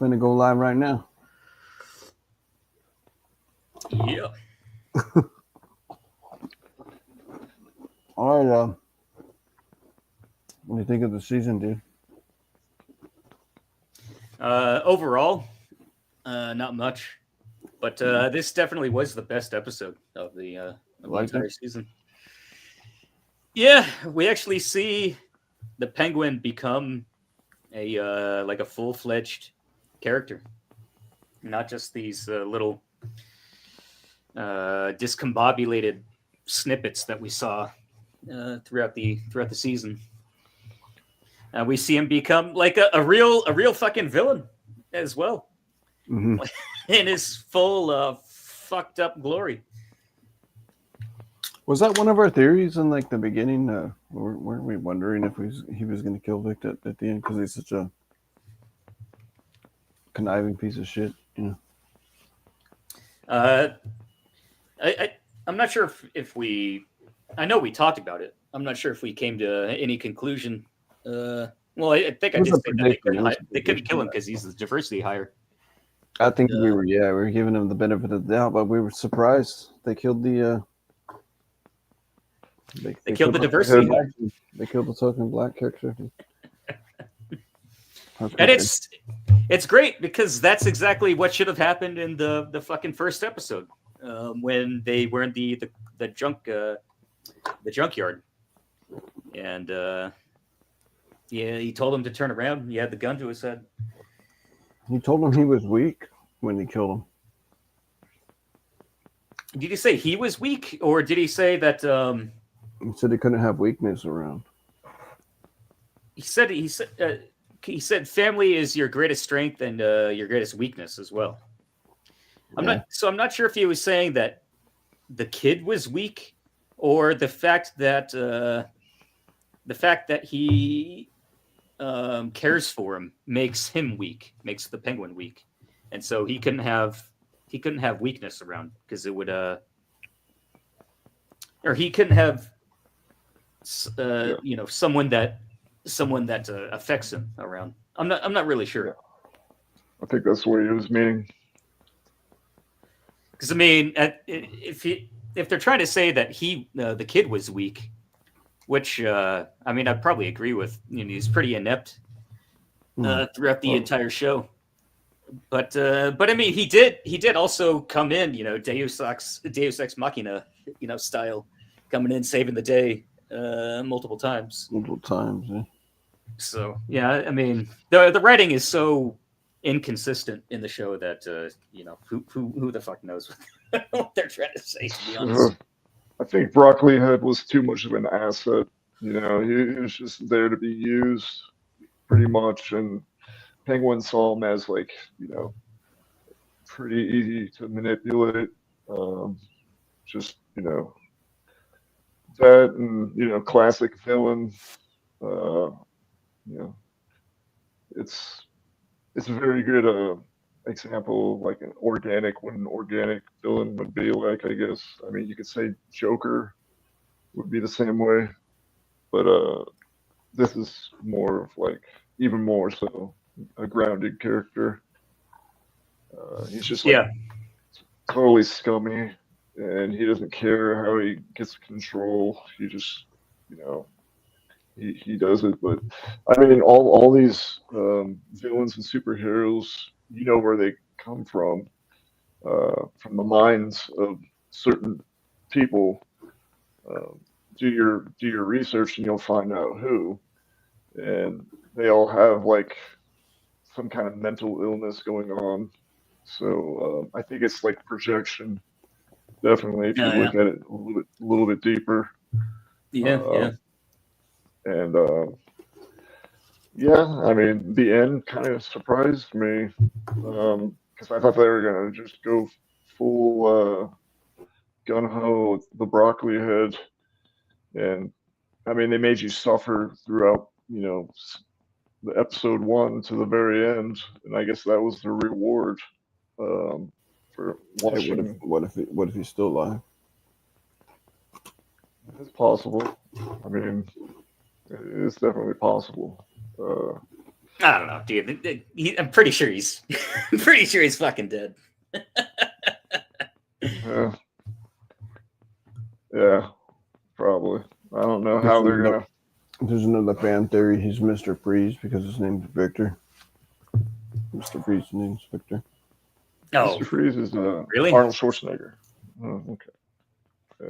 Finna go live right now. Yeah. All right. What do you think of the season, dude? Overall, not much, but this definitely was the best episode of the Liked it? entire season. Yeah, we actually see the Penguin become a like a full fledged character, not just these little discombobulated snippets that we saw throughout the season. We see him become like a real fucking villain as well Mm-hmm. in his full fucked up glory. Was that one of our theories in like the beginning? Weren't we wondering if he was going to kill Vic at the end because he's such a conniving piece of shit? You know. Uh, I I'm not sure if we. I know we talked about it. I'm not sure if we came to any conclusion. Well, I think It I was did a say that prediction. It was a they couldn't kill prediction. him because he's the diversity hire. I But think we were giving him the benefit of the doubt, but we were surprised they killed the they they killed killed the the diversity hire, they killed the token black character. and Okay. it's great because that's exactly what should have happened in the fucking first episode when they were in the the junkyard, and yeah, he told him to turn around. He had the gun to his head. He told him he was weak when he killed him. Did he say he was weak, or did he say that? He said he couldn't have weakness around. He said family is your greatest strength and your greatest weakness as well. Yeah. I'm not sure if he was saying that the kid was weak, or the fact that he cares for him makes him weak, makes the penguin weak, and so he couldn't have weakness around because it would or he couldn't have Yeah. someone that affects him around. I'm not really Yeah. sure I think that's what he was meaning. because I mean if they're trying to say that the kid was weak, which I mean I'd probably agree with. You know, he's pretty inept throughout the Well, entire show. But I mean he did also come in, you know, Deus Ex Machina, you know, style, coming in saving the day multiple times. Multiple times. Yeah. So yeah, I mean the writing is so inconsistent in the show that you know who the fuck knows what they're trying to say, to be uh, honest. I think Broccoli Head was too much of an asset. He was just there to be used pretty much, and Penguin saw him as like, pretty easy to manipulate. Um, just, that and, classic villain. Uh, you know, it's it's a very good example, like what an organic villain would be like, I guess. I mean, you could say Joker would be the same way, but this is more of like, even more so, a grounded character. He's just like Yeah, totally scummy, and he doesn't care how he gets control. He just, you know, he does it. But I mean, all these villains and superheroes, you know where they come from the minds of certain people. Um, do your research, and you'll find out who. And they all have like some kind of mental illness going on. So I think it's like projection, definitely, if you yeah, look at it a little bit deeper. yeah, Uh, yeah, and Yeah, I mean, the end kind of surprised me because I thought they were gonna just go full gun ho with the broccoli head, and I mean, they made you suffer throughout, the episode one to the very end, and I guess that was the reward um, for Hey, watching. what if he's still alive? It's possible. I mean, it's definitely possible. Uh, I don't know, dude. I'm pretty sure he's I'm pretty sure he's fucking dead. Yeah, probably. I don't know how they're gonna. There's another fan theory. He's Mr. Freeze because his name's Victor. Mr. Freeze's name's Victor. Oh, Mr. Freeze is really? Arnold Schwarzenegger. Oh, okay.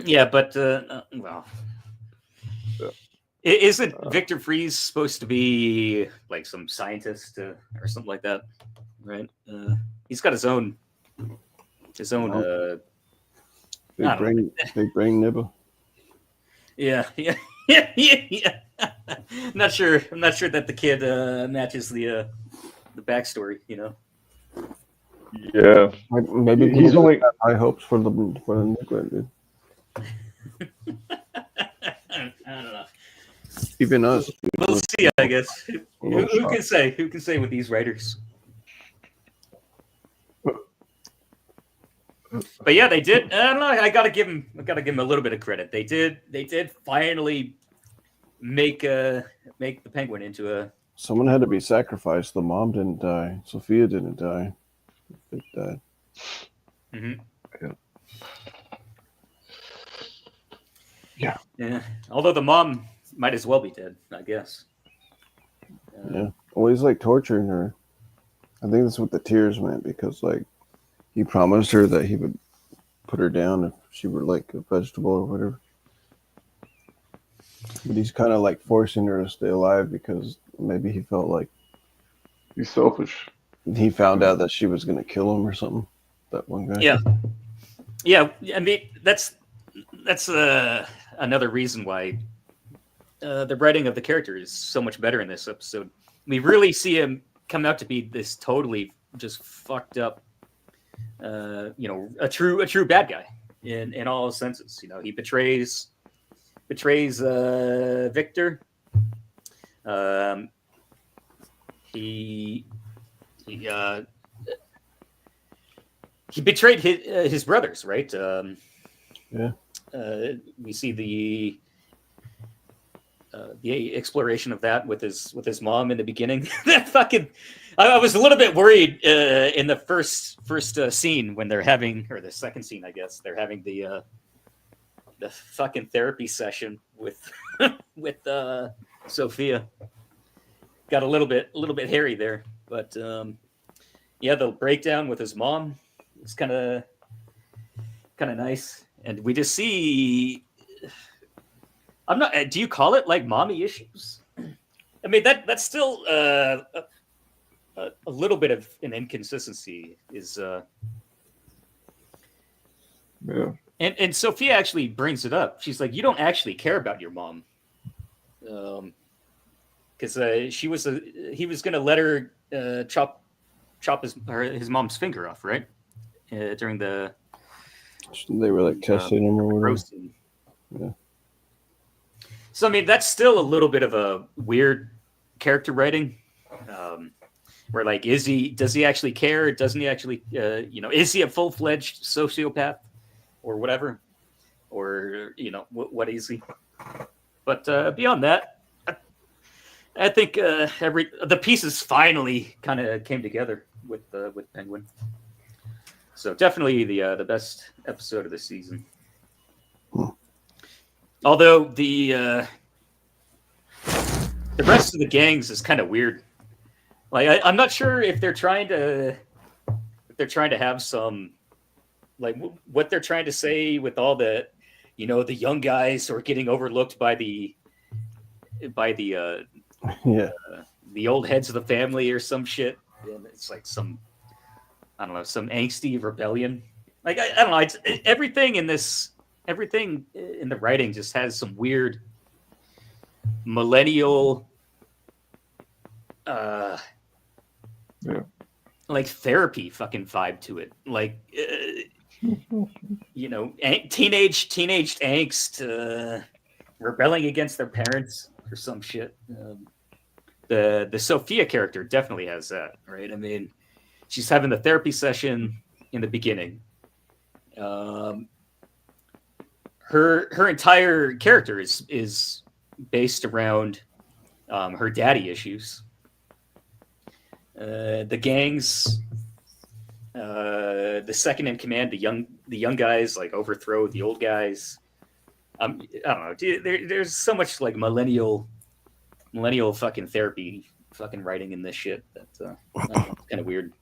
Yeah, but well, Yeah. Isn't Victor Freeze supposed to be like some scientist or something like that? Right? He's got his own Big brain nibble. yeah. I'm not sure that the kid matches the backstory, you know. Yeah, Maybe he's only. high hopes for the nuclear dude. I don't know. Even us. We'll see, I guess. Who can say? Who can say with these writers? But yeah, they did. I don't know. I gotta give him a little bit of credit. They did finally make the Penguin into a. Someone had to be sacrificed. The mom didn't die. Sophia didn't die. Vic died. Mm-hmm. Yeah. Yeah. Although the mom might as well be dead, I guess. Yeah. Well, he's like torturing her. I think that's what the tears meant because, like, he promised her that he would put her down if she were like a vegetable or whatever. But he's kind of like forcing her to stay alive because maybe he felt like He's selfish. he found out that she was going to kill him or something. That one guy. Yeah. Yeah. I mean, that's another reason why the writing of the character is so much better in this episode. We really see him come out to be this totally just fucked up, a true bad guy in all senses. You know, he betrays Victor. He betrayed his brothers, right? Yeah. We see the exploration of that with his mom in the beginning. That fucking, I was a little bit worried in the first scene when they're having, or the second scene, I guess they're having the fucking therapy session with with Sophia. Got a little bit hairy there, but yeah, the breakdown with his mom is kind of nice, and we just see. I'm not. Do you call it like mommy issues? I mean that's still a little bit of an inconsistency. Is Yeah. and Sophia actually brings it up. She's like, you don't actually care about your mom, because he was gonna let her chop his mom's finger off, right? During the They were like testing him or whatever. roasting. Yeah. So I mean, that's still a little bit of a weird character writing, where like, does he actually care? Doesn't he actually, is he a full-fledged sociopath or whatever, or what is he? But beyond that, I think the pieces finally kind of came together with Penguin. So definitely the best episode of the season. Although the rest of the gangs is kind of weird. Like I'm not sure if they're trying to have some, like, what they're trying to say with all the the young guys who are getting overlooked by the Yeah. the old heads of the family or some shit. And it's like some, I don't know, some angsty rebellion. Like I don't know. It's, everything in the writing just has some weird millennial, like therapy fucking vibe to it. Like, teenage angst, rebelling against their parents or some shit. The Sophia character definitely has that, right? I mean, she's having the therapy session in the beginning. Her entire character is based around her daddy issues, the gangs, the second in command, the young guys like overthrow the old guys. I don't know. There's so much like millennial fucking therapy fucking writing in this shit that I don't know, it's kind of weird.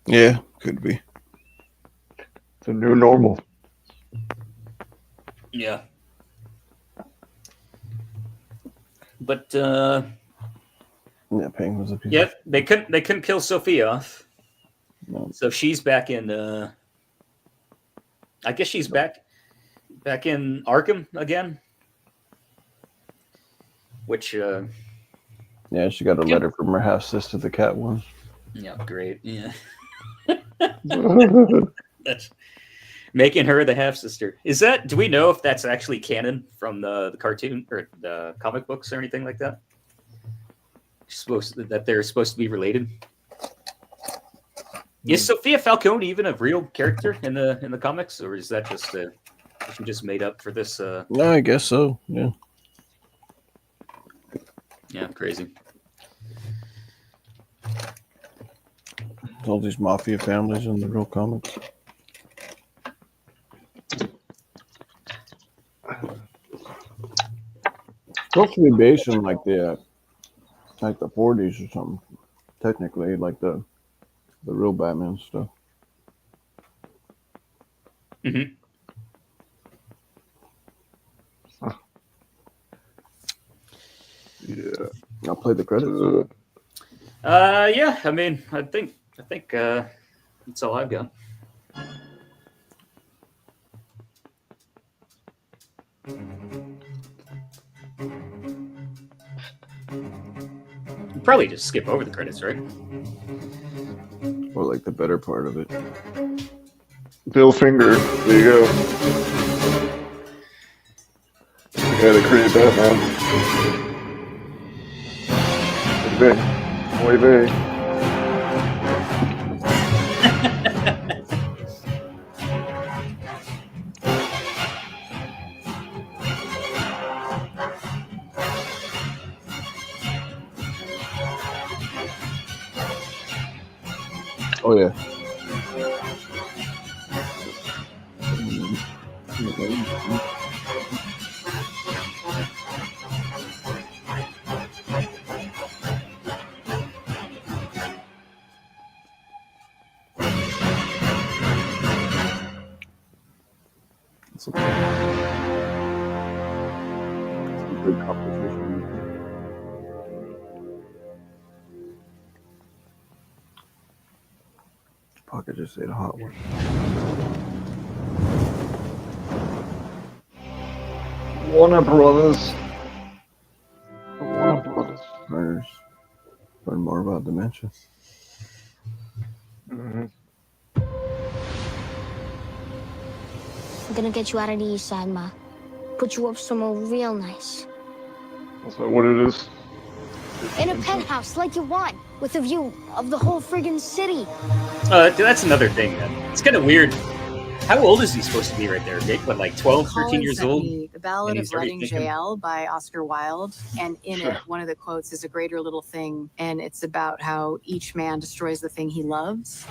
Yeah, could be. It's a new normal. Yeah. But Yeah, Penguin's a piece. yeah, they couldn't kill Sophia off. No. So she's back in I guess she's back in Arkham again. Which Yeah, she got a letter from her half sister, the cat one. yeah, great. Yeah. That's making her the half sister. Is that? Do we know if that's actually canon from the cartoon or the comic books or anything like that? That they're supposed to be related. Is Sophia Falcone even a real character in the comics, or is that just she just made up for this? No, I guess so. Yeah. Yeah, crazy. All these mafia families in the real comics. Supposed to be based in like the 40s or something. Technically, like the real Batman stuff. Mm-hmm. Yeah. I'll play the credits. Yeah. I mean, I think that's all I've got. Probably just skip over the credits, right? Or like the better part of it. Bill Finger. There you go. The guy that created Batman. Muy bien. Oh yeah. It's a good composition. Pocket just ate a hot one. Warner Brothers. Warner Brothers. Learn more about dementia. Mm-hmm. I'm gonna get you out of the east side, Ma. Put you up somewhere real nice. Is that what it is? In a penthouse like you want, with a view of the whole friggin' city. That's another thing, man. It's kind of weird. How old is he supposed to be right there, Jake? What, like 12, 13 years old? The Ballad And of he's already Reading thinking- JL by Oscar Wilde. And in it, one of the quotes is a greater little thing. And it's about how each man destroys the thing he loves.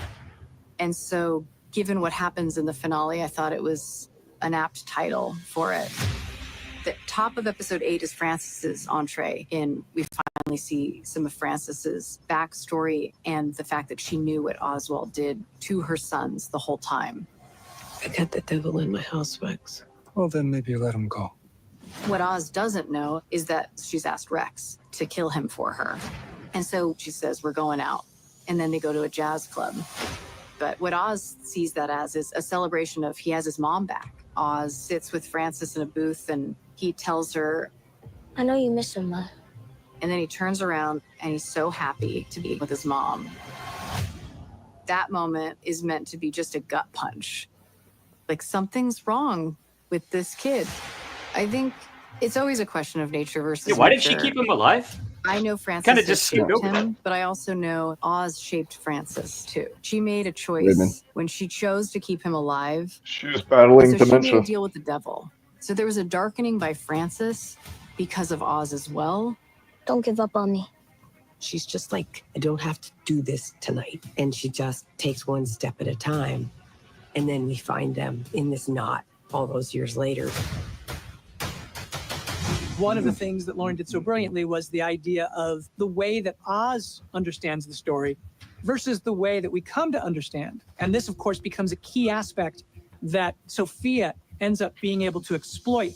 And so, given what happens in the finale, I thought it was an apt title for it. The top of episode 8 is Frances's entree. And we finally see some of Frances's backstory and the fact that she knew what Oswald did to her sons the whole time. I got the devil in my house, Rex. Well, then maybe let him go. What Oz doesn't know is that she's asked Rex to kill him for her. And so she says, we're going out. And then they go to a jazz club. But what Oz sees that as is a celebration of he has his mom back. Oz sits with Frances in a booth and he tells her, I know you miss him, Ma. and then he turns around and he's so happy to be with his mom. That moment is meant to be just a gut punch. Like something's wrong with this kid. I think it's always a question of nature versus Yeah, why did she nurture. keep him alive? I know Frances Kinda has just shaped skipped over him, but I also know Oz shaped Frances too. She made a choice Raymond. when she chose to keep him alive. She was battling So she made dementia. a deal with the devil. So there was a darkening by Frances because of Oz as well. Don't give up on me. She's just like, I don't have to do this tonight. And she just takes one step at a time. And then we find them in this knot all those years later. One of the things that Lauren did so brilliantly was the idea of the way that Oz understands the story versus the way that we come to understand. And this, of course, becomes a key aspect that Sophia ends up being able to exploit.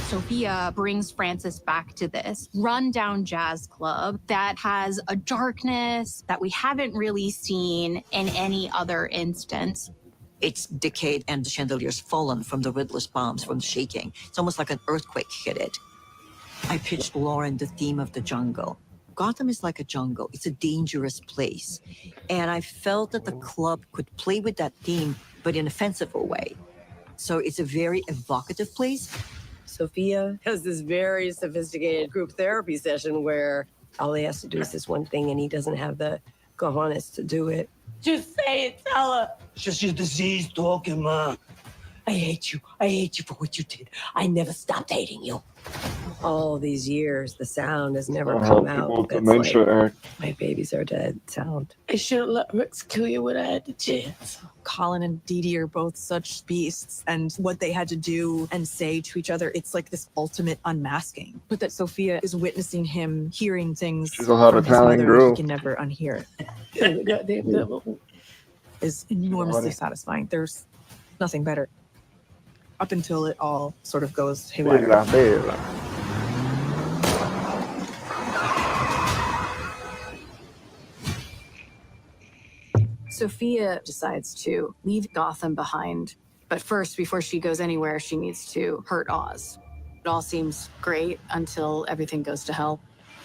Sophia brings Francis back to this rundown jazz club that has a darkness that we haven't really seen in any other instance. It's decayed and the chandelier's fallen from the Riddler's bombs from shaking. It's almost like an earthquake hit it. I pitched Lauren the theme of the jungle. Gotham is like a jungle. It's a dangerous place. And I felt that the club could play with that theme, but in a fanciful way. So it's a very evocative place. Sophia has this very sophisticated group therapy session where all he has to do is this one thing and he doesn't have the cojones to do it. Just say it, tell her. It's just your disease talking, Ma. I hate you. I hate you for what you did. I never stopped hating you. All these years, the sound has never come out. People with It's dementia like, act. my babies are dead sound. I should have let Rex kill you when I had the chance. Colin and Dee Dee are both such beasts, and what they had to do and say to each other, it's like this ultimate unmasking. But that Sophia is witnessing him hearing things She's a hot from his Italian mother, girl. he can never unhear it. Yeah, the goddamn devil. Is enormously Funny. satisfying. There's nothing better. Up until it all sort of goes haywire. Bella, bella. Sophia decides to leave Gotham behind. But first, before she goes anywhere, she needs to hurt Oz. It all seems great until everything goes to hell.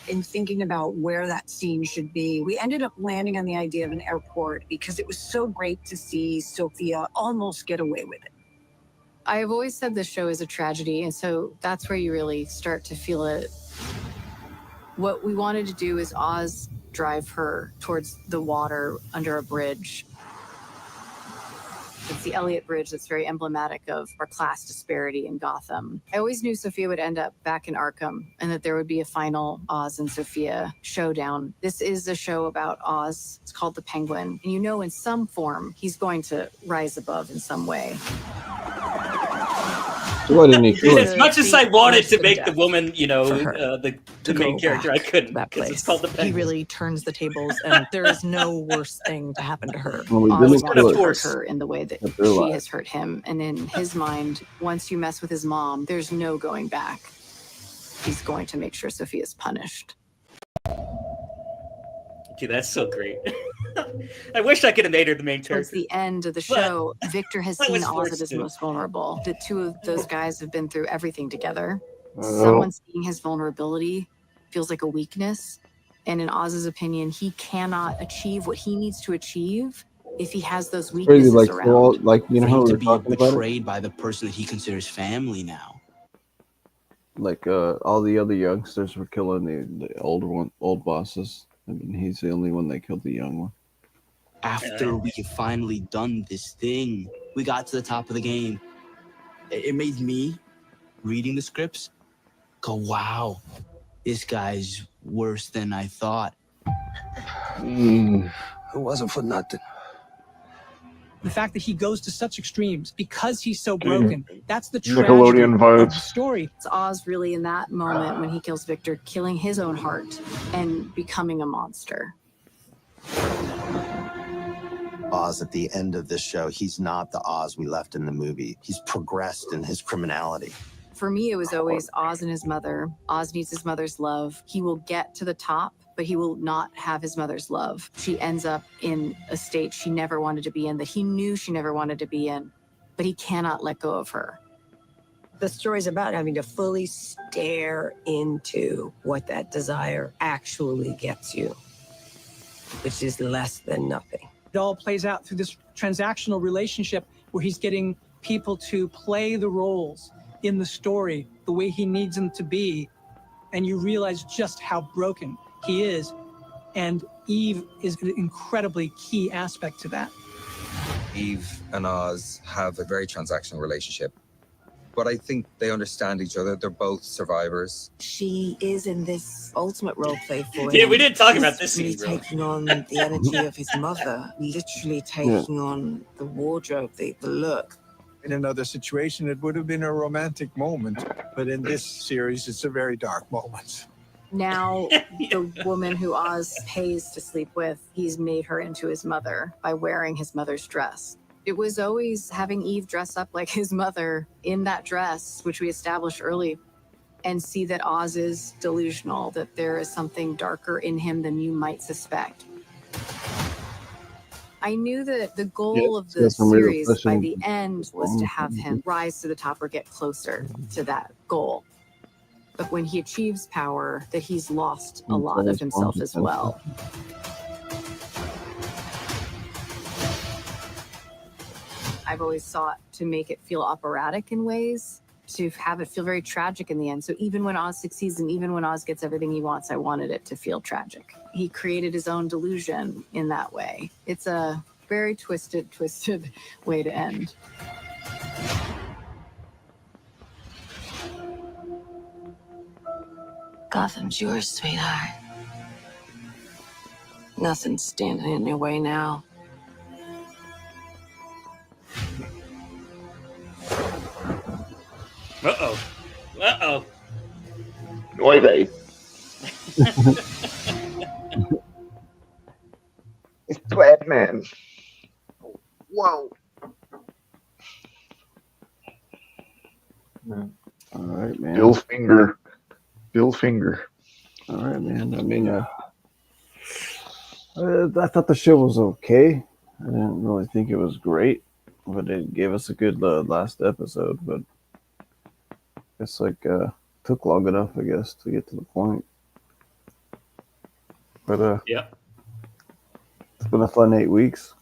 In thinking about where that scene should be, we ended up landing on the idea of an airport because it was so great to see Sophia almost get away with it. I've always said this show is a tragedy, and so that's where you really start to feel it. What we wanted to do is Oz drive her towards the water under a bridge. It's the Elliott Bridge that's very emblematic of our class disparity in Gotham. I always knew Sophia would end up back in Arkham and that there would be a final Oz and Sophia showdown. This is a show about Oz. It's called The Penguin. And you know in some form he's going to rise above in some way. Why didn't he kill As her? much as I wanted to make the death woman, you know, for her the to main go character, I back couldn't to that because place. it's called the He Penguin. really turns the tables, and there is no worse thing to happen to her. Well, we Oz didn't wants kill to her. hurt her in the way that Kept her she alive. has hurt him. And in his mind, once you mess with his mom, there's no going back. He's going to make sure Sophia's punished. Dude, that's so great. I wish I could have made her the main Towards character. the end of the But show, Victor has I seen was Oz forced at his to. most vulnerable. The two of those guys have been through everything together. know. Someone seeing his vulnerability feels like a weakness. And in Oz's opinion, he cannot achieve what he needs to achieve if he has those Crazy, weaknesses like, around. well, like you know For how him we to were be talking about it? betrayed by the person that he considers family now. Like all the other youngsters were killing the old bosses. I mean, he's the only one that killed the young one. After we had finally done this thing, we got to the top of the game. It made me, reading the scripts, go, wow, this guy's worse than I thought. Mm. It wasn't for nothing. The fact that he goes to such extremes because he's so broken, that's the tragedy Nickelodeon of vibes. the story. It's Oz really in that moment when he kills Victor, killing his own heart and becoming a monster. Oz at the end of this show, he's not the Oz we left in the movie. He's progressed in his criminality. For me, it was always Oz and his mother. Oz needs his mother's love. He will get to the top, but he will not have his mother's love. She ends up in a state she never wanted to be in, that he knew she never wanted to be in, but he cannot let go of her. The story's about having to fully stare into what that desire actually gets you, which is less than nothing. It all plays out through this transactional relationship where he's getting people to play the roles in the story the way he needs them to be. And you realize just how broken he is. And Eve is an incredibly key aspect to that. Eve and Oz have a very transactional relationship, but I think they understand each other. They're both survivors. She is in this ultimate role play for him. Yeah, we didn't talk She's about this really scene, really. taking on the energy of his mother, literally taking on the wardrobe, the look. In another situation, it would have been a romantic moment, but in this series, it's a very dark moment. Now, the woman who Oz pays to sleep with, he's made her into his mother by wearing his mother's dress. It was always having Eve dress up like his mother in that dress, which we established early, and see that Oz is delusional, that there is something darker in him than you might suspect. I knew that the goal of the series by the end was to have him rise to the top or get closer to that goal. But when he achieves power, that he's lost a lot of himself as well. I've always sought to make it feel operatic in ways, to have it feel very tragic in the end. So even when Oz succeeds and even when Oz gets everything he wants, I wanted it to feel tragic. He created his own delusion in that way. It's a very twisted way to end. Gotham's yours, sweetheart. Nothing's standing in your way now. Uh-oh. Uh-oh. Nueve. It's Batman. Whoa. All right, man. Bill Finger. Bill Finger. All right, man. I mean, I thought the show was okay. I didn't really think it was great, but it gave us a good last episode. But it's like took long enough, I guess, to get to the point. But yeah, it's been a fun 8 weeks.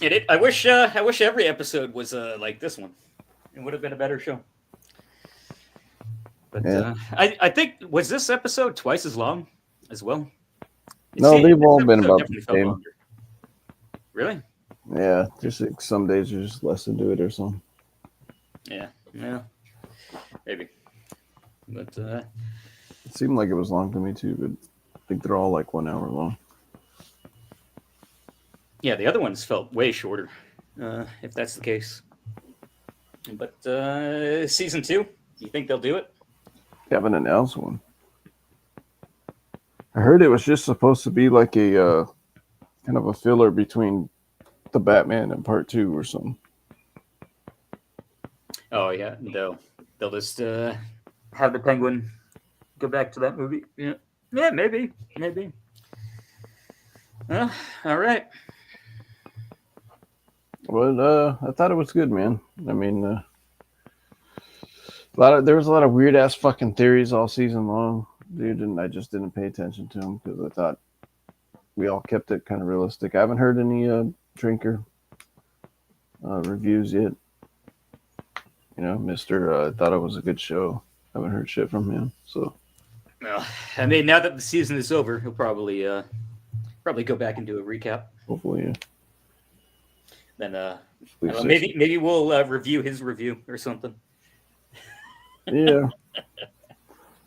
I wish every episode was like this one. It would have been a better show. But Yeah. I think, was this episode twice as long as well? No, they've all this been episode about definitely the felt same. longer. Really? Yeah, just like some days there's just less into it or something. Yeah. Maybe. But It seemed like it was long to me too, but I think they're all like 1 hour long. yeah, the other ones felt way shorter, if that's the case. But season 2, you think they'll do it? They haven't announced one. I heard it was just supposed to be like a kind of a filler between the Batman and part 2 or something. Oh yeah, they'll just have the Penguin go back to that movie. Yeah, maybe. All right. Well, I thought it was good, man. I mean, there was a lot of weird ass fucking theories all season long, dude, and I just didn't pay attention to them because I thought we all kept it kind of realistic. I haven't heard any Drinker reviews yet. You know, Mister thought it was a good show. Haven't heard shit from him, so. Well, I mean, now that the season is over, he'll probably go back and do a recap. Hopefully, yeah. Then I don't know, maybe we'll review his review or something. Yeah.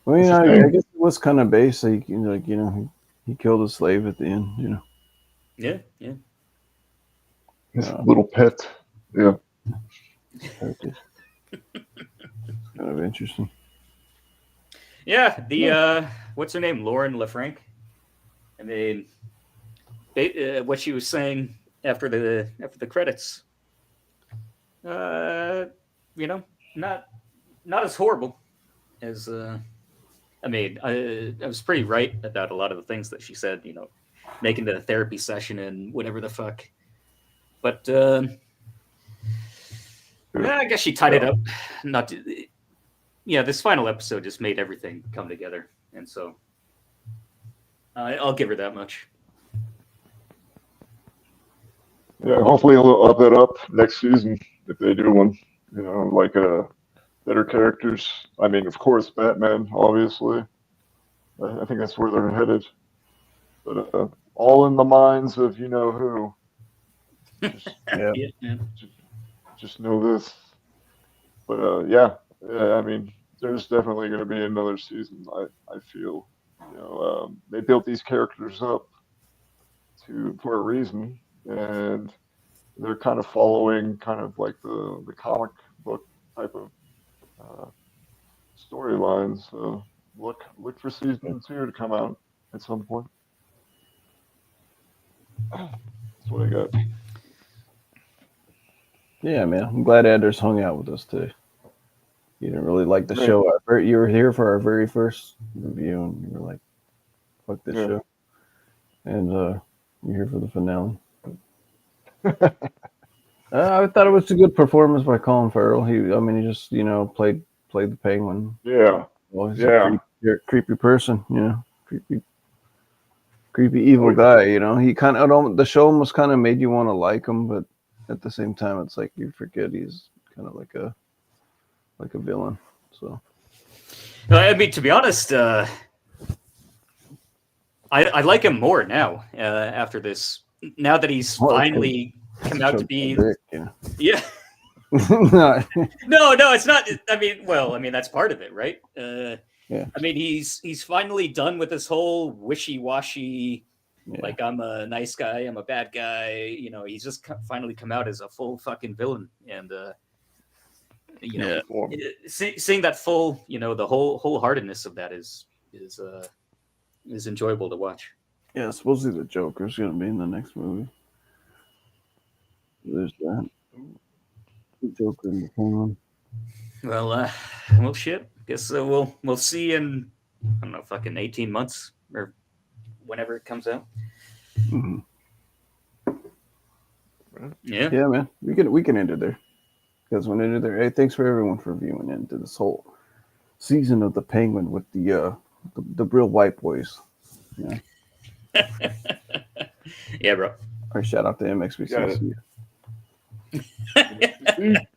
I mean, I guess it was kind of basic. He killed a slave at the end. You know. Yeah. His little pet. Yeah. Okay. Kind of interesting. Yeah, the what's her name, Lauren LaFranc. I mean, what she was saying after the credits. Not as horrible as. I mean, I was pretty right about a lot of the things that she said. You know, making it a therapy session and whatever the fuck. But I guess she tied it up. This final episode just made everything come together, and so I'll give her that much. Yeah, hopefully they'll up it up next season if they do one. You know, like better characters. I mean, of course, Batman, obviously. I think that's where they're headed. But all in the minds of you know who. Just know this. yeah, I mean, there's definitely going to be another season. I feel, they built these characters up for a reason, and they're kind of following kind of like the comic book type of storyline. So look for season 2 to come out at some point. That's what I got. Yeah, man. I'm glad Anders hung out with us today. You didn't really like the Right. show. You were here for our very first review, and you were like, "Fuck this show," and you're here for the finale. I thought it was a good performance by Colin Farrell. He just played the Penguin. Yeah. Well, he's Yeah. a creepy person, creepy evil guy. He kind of the show almost kind of made you want to like him, but at the same time, it's like you forget he's kind of like a villain. So, I mean, to be honest, I like him more now after this. Now that he's finally come out to be, yeah. No. No, it's not. I mean, that's part of it, right? Yeah. I mean, he's finally done with this whole wishy-washy. Yeah. Like, I'm a nice guy, I'm a bad guy. He's just finally come out as a full fucking villain, and seeing that full, the wholeheartedness of that is enjoyable to watch. Yeah, supposedly the Joker's gonna be in the next movie. There's that. The Joker and the Penguin. Well, shit. Guess we'll see in, I don't know, fucking 18 months or whenever it comes out. Mm-hmm. Yeah. Yeah, man. We can end it there. Because when ended there, hey, thanks for everyone for viewing into this whole season of the Penguin with the real white boys. Yeah. Yeah, bro. All right, shout out to MXBC. Got it.